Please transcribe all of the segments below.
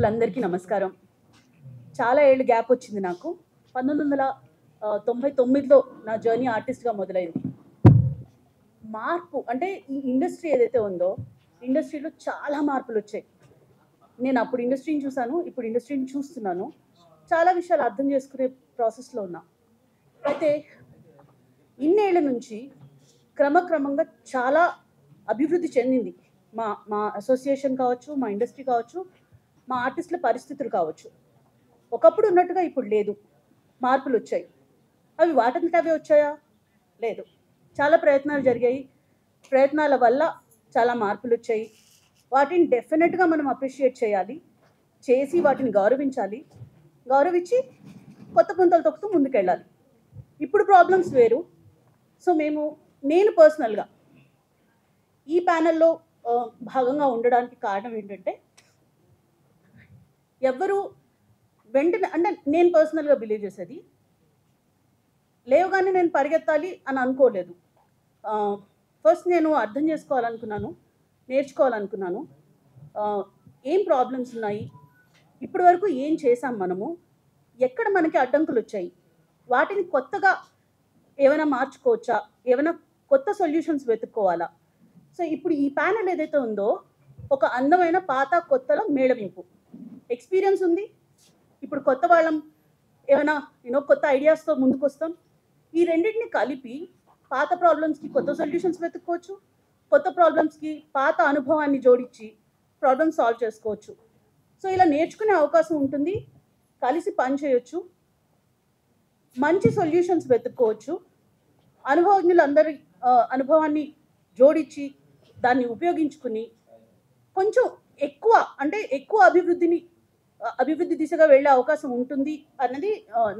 అందరికీ నమస్కారం. చాలా ఏళ్ళు గ్యాప్ వచ్చింది నాకు. 1999లో నా జర్నీ ఆర్టిస్ట్‌గా మొదలైంది. మార్పు అంటే ఈ ఇండస్ట్రీ ఏదైతే ఉందో, ఇండస్ట్రీలో చాలా మార్పులొచ్చాయి. నేను అప్పుడు ఇండస్ట్రీని చూసాను, ఇప్పుడు ఇండస్ట్రీని చూస్తున్నాను. చాలా విషయాలు అర్థం చేసుకునే ప్రాసెస్‌లో ఉన్నా. అయితే ఇన్నేళ్ల నుంచి క్రమక్రమంగా చాలా అభివృద్ధి చెందింది. మా మా అసోసియేషన్ కావచ్చు, మా ఇండస్ట్రీ కావచ్చు, మా ఆర్టిస్టుల పరిస్థితులు కావచ్చు. ఒకప్పుడు ఉన్నట్టుగా ఇప్పుడు లేదు. మార్పులొచ్చాయి. అవి వాటంతట అవే వచ్చాయా? లేదు. చాలా ప్రయత్నాలు జరిగాయి. ప్రయత్నాల వల్ల చాలా మార్పులొచ్చాయి. వాటిని డెఫినెట్‌గా మనం అప్రిషియేట్ చేయాలి. చేసి వాటిని గౌరవించాలి. గౌరవించి కొత్త పుంతలు తొక్కుతూ ముందుకెళ్ళాలి. ఇప్పుడు ప్రాబ్లమ్స్ వేరు. సో నేను పర్సనల్‌గా ఈ ప్యానెల్‌లో భాగంగా ఉండడానికి కారణం ఏంటంటే, ఎవ్వరు వెంటనే అంటే నేను పర్సనల్‌గా బిలీవ్ చేసేది, లేవగానే నేను పరిగెత్తాలి అని అనుకోలేదు. ఫస్ట్ నేను అర్థం చేసుకోవాలనుకున్నాను, నేర్చుకోవాలనుకున్నాను. ఏం ప్రాబ్లమ్స్ ఉన్నాయి, ఇప్పటి వరకు ఏం చేసాం మనము, ఎక్కడ మనకి అడ్డంకులు వచ్చాయి, వాటిని కొత్తగా ఏమైనా మార్చుకోవచ్చా, ఏమైనా కొత్త సొల్యూషన్స్ వెతుక్కోవాలా. సో ఇప్పుడు ఈ ప్యానెల్ ఏదైతే ఉందో, ఒక అందమైన పాత కొత్తల మేళవింపు. ఎక్స్పీరియన్స్ ఉంది, ఇప్పుడు కొత్త వాళ్ళం ఏమైనా కొత్త ఐడియాస్తో ముందుకు వస్తాం. ఈ రెండింటిని కలిపి పాత ప్రాబ్లమ్స్కి కొత్త సొల్యూషన్స్ వెతుక్కోవచ్చు, కొత్త ప్రాబ్లమ్స్కి పాత అనుభవాన్ని జోడించి ప్రాబ్లమ్స్ సాల్వ్ చేసుకోవచ్చు. సో ఇలా నేర్చుకునే అవకాశం ఉంటుంది, కలిసి పని చేయొచ్చు, మంచి సొల్యూషన్స్ వెతుక్కోవచ్చు. అనుభవజ్ఞులందరి అనుభవాన్ని జోడించి దాన్ని ఉపయోగించుకుని కొంచెం ఎక్కువ అభివృద్ధి దిశగా వెళ్ళే అవకాశం ఉంటుంది అన్నది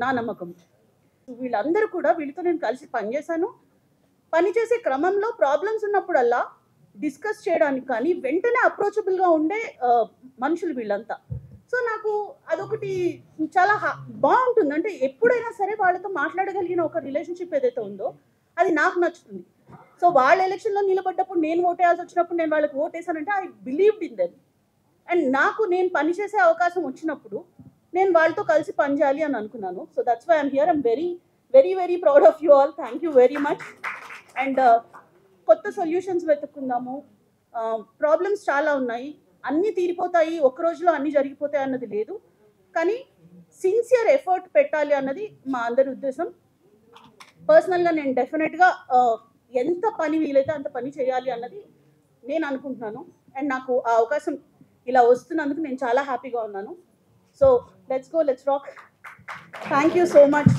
నా నమ్మకం. వీళ్ళందరూ కూడా వీళ్ళతో నేను కలిసి పనిచేశాను. పనిచేసే క్రమంలో ప్రాబ్లమ్స్ ఉన్నప్పుడల్లా డిస్కస్ చేయడానికి కానీ వెంటనే అప్రోచబుల్గా ఉండే మనుషులు వీళ్ళంతా. సో నాకు అదొకటి చాలా బాగుంటుంది. అంటే ఎప్పుడైనా సరే వాళ్ళతో మాట్లాడగలిగిన ఒక రిలేషన్షిప్ ఏదైతే ఉందో అది నాకు నచ్చుతుంది. సో వాళ్ళ ఎలక్షన్లో నిలబడ్డప్పుడు నేను ఓటేయాల్సి వచ్చినప్పుడు నేను వాళ్ళకి ఓటేసానంటే I believed in them. And నేను పనిచేసే అవకాశం వచ్చినప్పుడు నేను వాళ్ళతో కలిసి పనిచేయాలి అని అనుకున్నాను. So that's why I'm here. I'm very very very proud of you all. Thank you very much. And కొత్త సొల్యూషన్స్ వెతుక్కుందాము. ప్రాబ్లమ్స్ చాలా ఉన్నాయి, అన్నీ తీరిపోతాయి, ఒక్క రోజులో అన్నీ జరిగిపోతాయి అన్నది లేదు. కానీ సిన్సియర్ ఎఫర్ట్ పెట్టాలి అన్నది మా అందరి ఉద్దేశం. పర్సనల్గా నేను డెఫినెట్గా ఎంత పని వీలైతే అంత పని చేయాలి అన్నది నేను అనుకుంటున్నాను. అండ్ నాకు ఆ అవకాశం ఇలా వస్తున్నందుకు నేను చాలా హ్యాపీగా ఉన్నాను. So let's go, let's rock. Thank you so much.